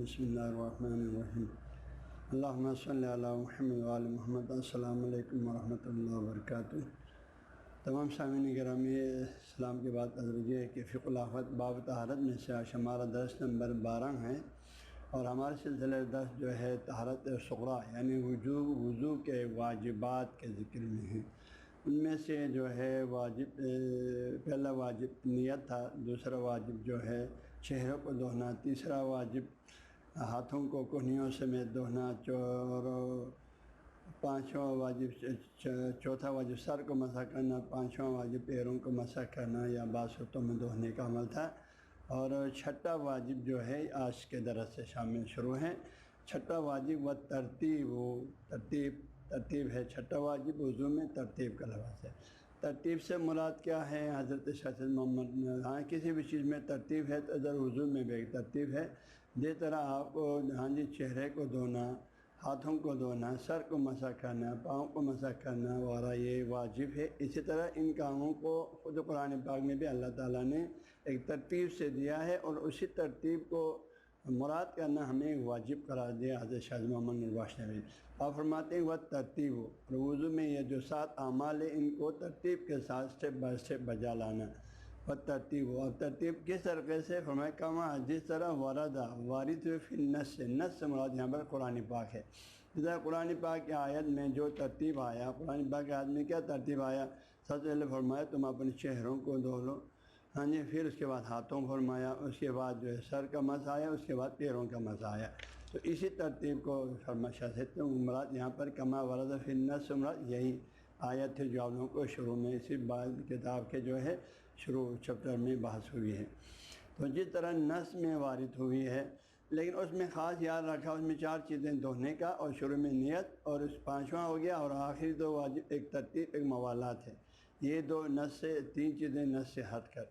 بسم اللہ الرحمن الرحیم اللہم صلی علی محمد وعلی محمد۔ السلام علیکم ورحمۃ اللہ وبرکاتہ۔ تمام سامعین گرامی، اسلام کے بعد ازرجی ہے کہ فقہ الاحوط باب طہارت میں سے آج ہمارا درس نمبر 12 ہے، اور ہمارے سلسلہ درس جو ہے طہارت صغریٰ یعنی وضو کے واجبات کے ذکر میں ہیں۔ ان میں سے جو ہے واجب، پہلا واجب نیت تھا، دوسرا واجب جو ہے چہروں کو دھونا، تیسرا واجب ہاتھوں کو کہنیوں سمیت دھونا، پانچواں واجب چوتھا واجب سر کو مسح کرنا، پانچواں واجب پیروں کو مسح کرنا یا بعض صورتوں میں دھونے کا عمل تھا، اور چھٹا واجب جو ہے آج کے درس سے شامل شروع ہے۔ چھٹا واجب و ترتیب ہے۔ چھٹا واجب وضو میں ترتیب کا لفظ ہے۔ ترتیب سے مراد کیا ہے؟ حضرت شاہ محمد، کسی بھی چیز میں ترتیب ہے تو ادھر وضو میں بھی ایک ترتیب ہے۔ جس طرح آپ کو چہرے کو دھونا، ہاتھوں کو دھونا، سر کو مسح کرنا، پاؤں کو مسح کرنا وغیرہ یہ واجب ہے۔ اسی طرح ان کاموں کو خود قرآن پاک میں بھی اللہ تعالیٰ نے ایک ترتیب سے دیا ہے، اور اسی ترتیب کو مراد کرنا ہمیں واجب قرار دیا حضرت شاہ محمد نوربخش نے بھی۔ آپ فرماتے ہیں وہ ترتیب ہو، اور وضو میں یہ جو 7 اعمال ہیں ان کو ترتیب کے ساتھ اسٹیپ بائی اسٹیپ بجا لانا۔ وہ ترتیب ہو، اور ترتیب کس طریقے سے فرمایا؟ کما جس طرح وارد ہوئے فی النص سے، نص سے مراد یہاں پر قرآن پاک ہے۔ جس طرح قرآن پاک کی آیت میں جو ترتیب آیا، قرآن پاک کی آیت میں کیا ترتیب آیا؟ سب سے پہلے فرمایا تم اپنے چہروں کو دھو لو، پھر اس کے بعد ہاتھوں فرمایا، اس کے بعد جو ہے سر کا مسح آیا، اس کے بعد پیروں کا مسح آیا۔ تو اسی ترتیب کو مراد یہاں پر کما ورد فی النص سے مراد یہی آیت ہے جو آپ لوگوں کو شروع میں اسی کتاب کے جو ہے شروع چیپٹر میں بحث ہوئی ہے۔ تو جس طرح نص میں وارد ہوئی ہے، لیکن اس میں خاص یاد رکھا، اس میں 4 چیزیں دھونے کا، اور شروع میں نیت، اور اس 5واں ہو گیا، اور آخری 2 واجب ایک ترتیب ایک موالات ہے۔ یہ 2 نص سے 3 چیزیں نص سے ہٹ کر،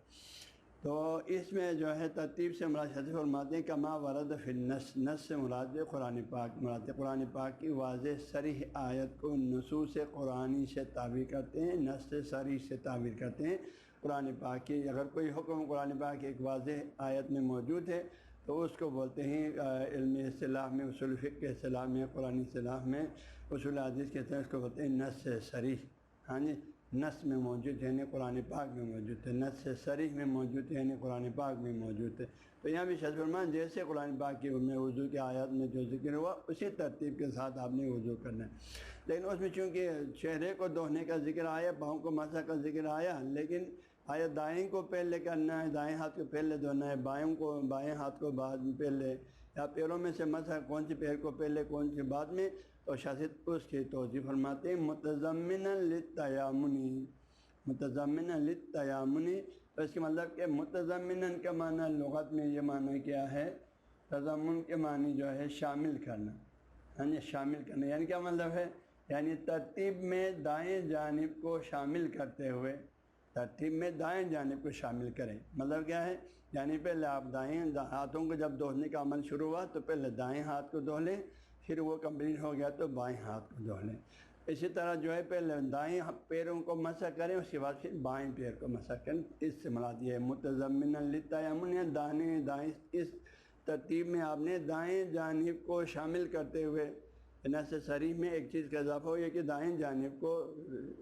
تو اس میں جو ہے ترتیب سے مراد شدید فرماتے ہیں کما ورد فی النص، نص سے مراد قرآن پاک مراد ہے۔ قرآن پاک کی واضح صریح آیت کو نصوص قرآنی سے تعبیر کرتے ہیں، نص سے صریح سے تعبیر کرتے ہیں۔ قرآن پاک کی اگر کوئی حکم قرآن پاک کی ایک واضح آیت میں موجود ہے تو اس کو بولتے ہیں علم اصطلاح میں، اصول فقہ کے اصطلاح میں، قرآن اصطلاح میں، اصول حدیث کے تحت اس کو بولتے ہیں نص سے صریح۔ نص میں موجود ہے یعنی قرآن پاک میں موجود ہے، نص سے صریح میں موجود ہے یعنی قرآن پاک میں موجود ہے۔ تو یہاں بھی شاہ فرمان جیسے قرآن پاک کی میں وضو کے آیات میں جو ذکر ہوا اسی ترتیب کے ساتھ آپ نے وضو کرنا ہے۔ لیکن اس میں چونکہ چہرے کو دھونے کا ذکر آیا، پاؤں کو مسح کا ذکر آیا، لیکن آیا دائیں کو پہلے کرنا ہے، دائیں ہاتھ کو پہلے دھونا ہے، بائیں ہاتھ کو بعد میں پہلے، یا پیروں میں سے مسح کون سی پیر کو پہلے کون سی بعد میں، تو شاید اس کی توضیح فرماتے ہیں متضمنا للتیامنی۔ تو اس کے مطلب کہ متضمنا کا معنی لغت میں یہ معنی کیا ہے؟ تضمن کے معنی جو ہے شامل کرنا، شامل کرنا یعنی کیا مطلب ہے؟ یعنی ترتیب میں دائیں جانب کو شامل کرتے ہوئے، ترتیب میں دائیں جانب کو شامل کریں۔ مطلب کیا ہے؟ یعنی پہلے آپ دائیں ہاتھوں کو جب دھونے کا عمل شروع ہوا تو پہلے دائیں ہاتھ کو دھو لیں، پھر وہ کمپلیٹ ہو گیا تو بائیں ہاتھ کو دھو لیں۔ اسی طرح جو ہے پہلے دائیں پیروں کو مسح کریں، اس کے بعد پھر بائیں پیر کو مسح کریں۔ اس سے مراد یہ ہے متضمنا للتیامن، دائیں اس ترتیب میں آپ نے دائیں جانب کو شامل کرتے ہوئے، نص صریح میں ایک چیز کا اضافہ ہو یہ کہ دائیں جانب کو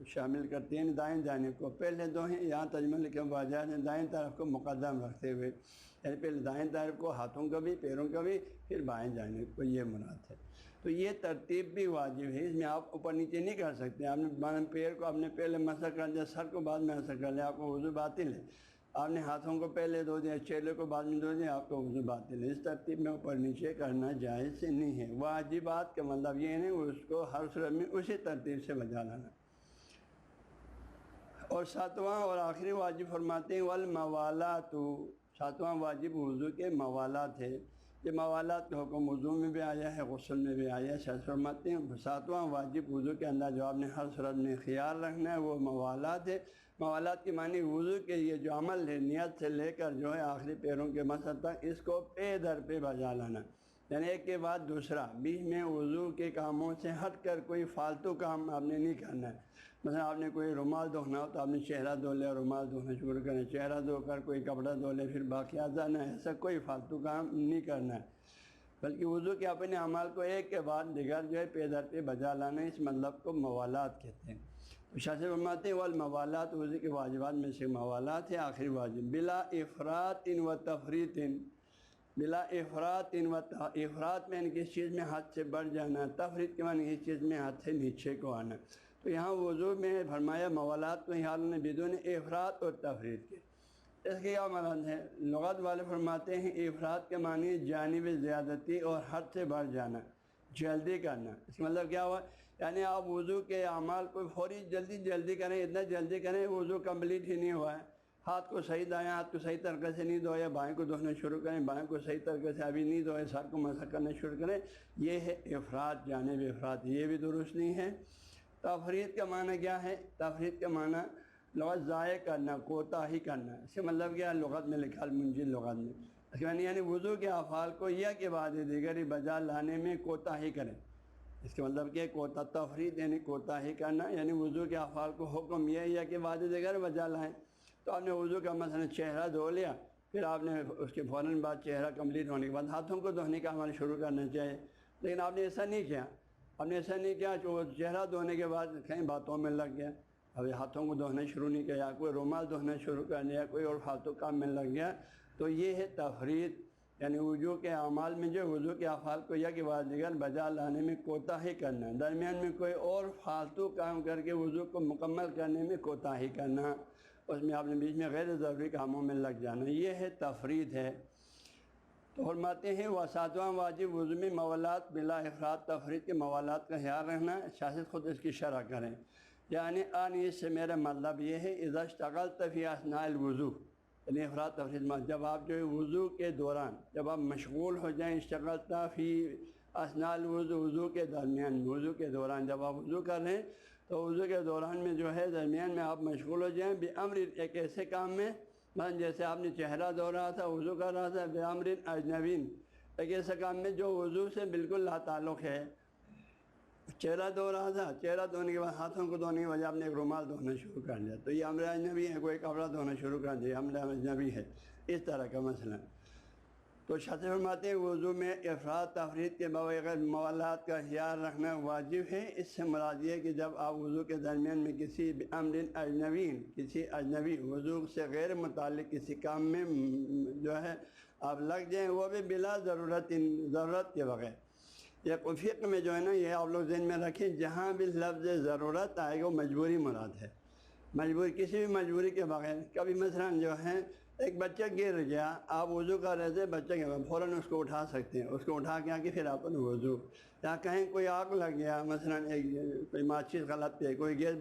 شامل کرتے ہیں، دائیں جانب کو پہلے دھوئیں، یہاں ترجمہ لکھے واجہ نے دائیں طرف کو مقدم رکھتے ہوئے، یعنی پہلے دائیں طرف کو ہاتھوں کا بھی پیروں کا بھی، پھر بائیں جانب کو، یہ مراد ہے۔ تو یہ ترتیب بھی واجب ہے، اس میں آپ اوپر نیچے نہیں کر سکتے۔ آپ نے پیر کو آپ نے پہلے مسح کر دیا، سر کو بعد میں مسح کر لیا، آپ کو وضو باطل ہے۔ آپ نے ہاتھوں کو پہلے دھو دیا، چہرے کو بعد میں دھو دیا، آپ کو وضو باطل ہے۔ اس ترتیب میں اوپر نیچے کرنا جائز نہیں ہے۔ واجبات کا مطلب یہ نہیں اس کو ہر صورت میں اسی ترتیب سے بجا لانا۔ اور 7واں اور آخری واجب فرماتے ہیں والموالات، 7واں واجب وضو کے موالات ہے۔ یہ موالات کا حکم وضو میں بھی آیا ہے، غسل میں بھی آیا ہے۔ شاید فرماتے ہیں 7واں واجب وضو کے اندر جو آپ نے ہر صورت میں خیال رکھنا ہے وہ موالات ہے۔ موالات کے معنی وضو کے یہ جو عمل ہے، نیت سے لے کر جو ہے آخری پیروں کے مسح تک، اس کو پے در پہ بجا لانا، یعنی ایک کے بعد دوسرا، بیچ میں وضو کے کاموں سے ہٹ کر کوئی فالتو کام آپ نے نہیں کرنا ہے۔ مثلا آپ نے کوئی رومال دھونا ہو تو آپ نے چہرہ دھو لیا، رومال دھونا شروع کریں، چہرہ دھو کر کوئی کپڑا دھو لے، پھر باقی اعضاء نہ، ایسا کوئی فالتو کام نہیں کرنا ہے۔ بلکہ وضو کے اپنے اعمال کو ایک کے بعد دیگر جو ہے پے در پہ بجا لانا، اس مطلب کو موالات کہتے ہیں۔ تو شاہ سے فرماتے ہیں والموالات، وضو کے واجبات میں سے موالات ہے آخری واجب، بلا افراط و تفریط، بلا افراط و افراط میں کسی چیز میں حد سے بڑھ جانا، تفریط کے معنی کسی چیز میں حد سے نیچے کو آنا۔ تو یہاں وضو میں فرمایا موالات کو یہاں نے بدون افراط اور تفریط کے، اس کے کیا مراد ہے؟ لغت والے فرماتے ہیں افراط کے معنی جانب زیادتی اور حد سے بڑھ جانا، جلدی کرنا۔ اس کا مطلب کیا ہوا؟ یعنی آپ وضو کے اعمال کو فوری جلدی کریں، اتنا جلدی کریں وضو کمپلیٹ ہی نہیں ہوا ہے، ہاتھ کو صحیح دائیں ہاتھ کو صحیح طریقے سے نہیں دھویا، بائیں کو دھونا شروع کریں، بائیں کو صحیح طریقے سے ابھی نہیں دھوئے، سر کو مسح کرنا شروع کریں، یہ ہے افراط، جانب افراط، یہ بھی درست نہیں ہے۔ تفریط کا معنی کیا ہے؟ تفریط کا معنی لغت ضائع کرنا، کوتاہی کرنا، اس کا مطلب کیا لغت میں لکھا منجل لغت میں، اس کا یعنی وضو کے افعال کو یا کے بعد دیگر بجا لانے میں کوتاہی کریں، اس کا مطلب کہ تفریط یعنی کوتاہی کرنا، یعنی وضو کے افعال کو حکم یہ یا کے بعد دیگر بجا لائیں۔ تو آپ نے وضو کا مثلا چہرہ دھو لیا، پھر آپ نے اس کے فوراً بعد چہرہ کمپلیٹ ہونے کے بعد ہاتھوں کو دھونے کا عمل شروع کرنا چاہیے، لیکن آپ نے ایسا نہیں کیا، آپ نے ایسا نہیں کیا کہ وہ چہرہ دھونے کے بعد کہیں باتوں میں لگ گیا، ابھی ہاتھوں کو دھونا شروع نہیں کیا، یا کوئی رومال دھونا شروع کر دیا، کوئی اور فالتو کام میں لگ گیا، تو یہ ہے تفریط، یعنی وضو کے اعمال میں جو وضو کے افعال کو یا کے بعد دیگر بجا لانے میں کوتاہی کرنا، درمیان میں کوئی اور فالتو کام کر کے وضو کو مکمل کرنے میں کوتاہی کرنا، اس میں آپ نے بیچ میں غیر ضروری کاموں میں لگ جانا، یہ ہے تفریط ہے۔ تو فرماتے ہیں ساتواں واجب وضو میں موالات بلا افراط تفریط کے موالات کا خیال رکھنا، شاہد خود اس کی شرح کریں، یعنی اس سے میرا مطلب یہ ہے اذا اشتغلت فی اثناء الوضو، یعنی افراط تفریط جب آپ جو ہے وضو کے دوران جب آپ مشغول ہو جائیں، اشتغلت فی اثناء الوضو، وضو کے درمیان، وضو کے دوران جب آپ وضو کر رہے ہیں تو وضو کے دوران میں جو ہے درمیان میں آپ مشغول ہو جائیں بامر، ایک ایسے کام میں مثلا جیسے آپ نے چہرہ دھو رہا تھا، وضو کر رہا تھا، بامر اجنبین، ایک ایسا کام میں جو وضو سے بالکل لا تعلق ہے، چہرہ دھو رہا تھا، چہرہ دھونے کے بعد ہاتھوں کو دھونے کی وجہ آپ نے ایک رومال دھونا شروع کر دیا، تو یہ امر اجنبی ہے، کوئی کپڑا دھونا شروع کر دیا، امر اجنبی ہے، اس طرح کا مسئلہ۔ تو شاہ فرماتے ہیں وضو میں افراط تفریط کے بغیر موالات کا خیال رکھنا واجب ہے، اس سے مراد یہ ہے کہ جب آپ وضو کے درمیان میں کسی امر اجنبی، کسی اجنبی وضو سے غیر متعلق کسی کام میں جو ہے آپ لگ جائیں، وہ بھی بلا ضرورت کے بغیر، یہ فقہ میں جو ہے نا، یہ آپ لوگ ذہن میں رکھیں، جہاں بھی لفظ ضرورت آئے گا وہ مجبوری مراد ہے، مجبوری کسی بھی مجبوری کے بغیر۔ کبھی مثلا جو ہے ایک بچہ گر گیا، آپ وضو کر رہے تھے، بچہ کے بعد فوراً اس کو اٹھا سکتے ہیں، اس کو اٹھا کے آ کے پھر آپ نے وضو، یا کہیں کوئی آگ لگ گیا، مثلا کوئی ماچس غلط پہ، کوئی گیس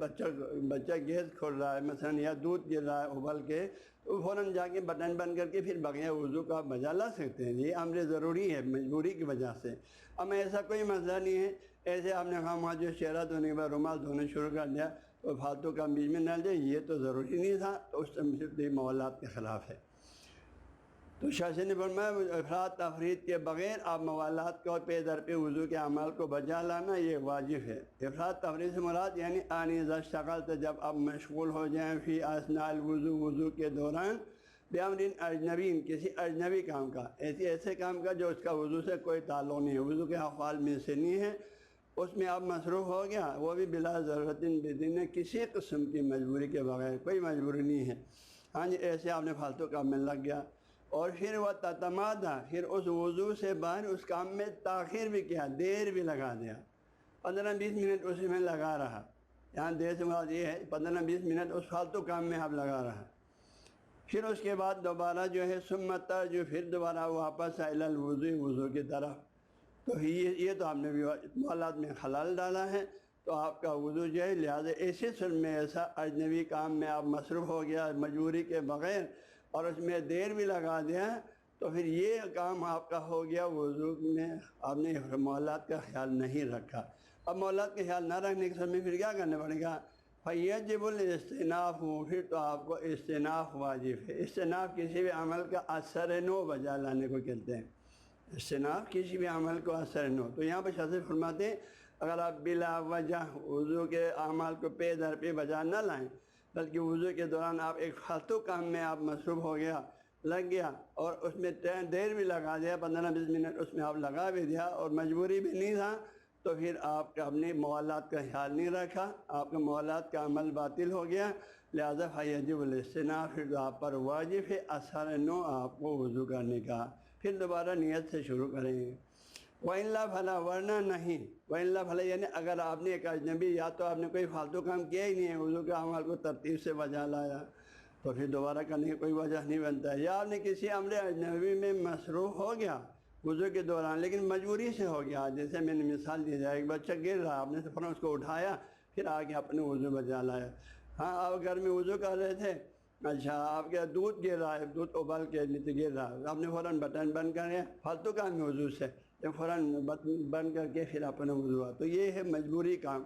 بچہ گیس کھول رہا ہے مثلا، یا دودھ گر رہا ہے ابل کے، تو فوراً جا کے بٹن بند کر کے پھر بقیہ وضو کو آپ بجا لا سکتے ہیں، یہ امر ضروری ہے مجبوری کی وجہ سے۔ اب ایسا کوئی مسئلہ نہیں ہے، ایسے آپ نے خواہ جو چہرہ دھونے کے بعد رومال دھونا شروع کر دیا تو فالتو کا بیچ میں ڈال دیا، یہ تو ضروری نہیں تھا، تو اس سے موالات کے خلاف ہے۔ تو شاہ نے فرمایا افراط تفریط کے بغیر آپ موالات کو پے در پہ وضو کے اعمال کو بجا لانا یہ واجب ہے۔ افراط تفریط سے مراد یعنی اذا اشتغلت، جب آپ مشغول ہو جائیں فی اثناء الوضو، وضو کے دوران، بامر اجنبی، کسی اجنبی کام کا، ایسے کام کا جو اس کا وضو سے کوئی تعلق نہیں ہے، وضو کے افعال میں سے نہیں ہے، اس میں آپ مصروف ہو گیا، وہ بھی بلا ضرورت بدون کسی قسم کی مجبوری کے بغیر، کوئی مجبوری نہیں ہے، ہاں جی ایسے آپ نے فالتو کام میں لگ گیا، اور پھر وہ تتمادہ، پھر اس وضو سے بعد اس کام میں تاخیر بھی کیا، دیر بھی لگا دیا، 15-20 منٹ اسی میں لگا رہا، یہاں دیر سے مراد یہ ہے 15-20 منٹ اس فالتو کام میں آپ لگا رہا، پھر اس کے بعد دوبارہ جو ہے سمت جو پھر دوبارہ واپس الی الوضو، وضو کی طرف، تو یہ تو آپ نے بھی موالات میں خلل ڈالا ہے، تو آپ کا وضو جو ہے لہٰذا ایسے سن میں ایسا اجنبی کام میں آپ مصروف ہو گیا مجبوری کے بغیر، اور اس میں دیر بھی لگا دیا، تو پھر یہ کام آپ کا ہو گیا وضو میں آپ نے موالات کا خیال نہیں رکھا۔ اب موالات کا خیال نہ رکھنے کے سمے پھر کیا کرنا پڑے گا؟ فیجب الاستئناف، پھر تو آپ کو استئناف واجب ہے۔ استئناف کسی بھی عمل کا اثر نو بجا لانے کو کہتے ہیں، استئناف کسی بھی عمل کو اثر نو۔ تو یہاں پہ شاہ فرماتے ہیں اگر آپ بلا وجہ وضو کے اعمال کو پے در پہ بجا نہ لائیں، بلکہ وضو کے دوران آپ ایک فالتو کام میں آپ مصروف ہو گیا، لگ گیا اور اس میں دیر بھی لگا دیا 15-20 منٹ اس میں آپ لگا بھی دیا اور مجبوری بھی نہیں تھا تو پھر آپ کا اپنی موالات کا خیال نہیں رکھا، آپ کا موالات کا عمل باطل ہو گیا، لہذا فیجب الاجتناب، پھر آپ پر واجب ہے اثر نو آپ کو وضو کرنے کا، پھر دوبارہ نیت سے شروع کریں گے۔ وَإِلَّا فَلَا، ورنہ نہیں، وَإِلَّا فَلَا یعنی اگر آپ نے ایک اجنبی یا تو آپ نے کوئی فالتو کام کیا ہی نہیں ہے، وضو کے عمل کو ترتیب سے بجا لایا تو پھر دوبارہ کرنے کی کوئی وجہ نہیں بنتا ہے، یا آپ نے کسی امر اجنبی میں مصروف ہو گیا وضو کے دوران لیکن مجبوری سے ہو گیا، جیسے میں نے مثال دی جائے، ایک بچہ گر رہا، آپ نے فوراً اس کو اٹھایا پھر آگے اپنے وضو بجا لایا۔ ہاں آپ گھر میں وضو کر رہے تھے، اچھا آپ کے دودھ گر رہا ہے، دودھ ابال کے نیچے گر رہا ہے، آپ نے فوراً بٹن بند کر دیا، فالتو کام ہے وضو سے، جب فوراً بٹن بند کر کے پھر اپنا وضو ہوا، تو یہ ہے مجبوری کام۔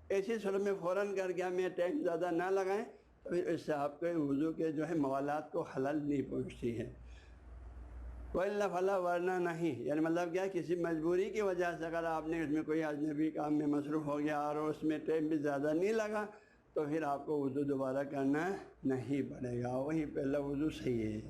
ایسی صورت میں فوراً کر کے ہمیں ٹائم زیادہ نہ لگائیں تو پھر اس سے آپ کے وضو کے جو ہے موالات کو خلل نہیں پہنچتی ہے۔ وَإِلَّا فَلَا، ورنہ نہیں، یعنی مطلب کیا، کسی مجبوری کی وجہ سے اگر آپ نے اس میں کوئی اجنبی کام میں مصروف ہو گیا اور اس میں ٹائم بھی زیادہ نہیں لگا تو پھر آپ کو وضو دوبارہ کرنا نہیں پڑے گا، وہی پہلا وضو صحیح ہے۔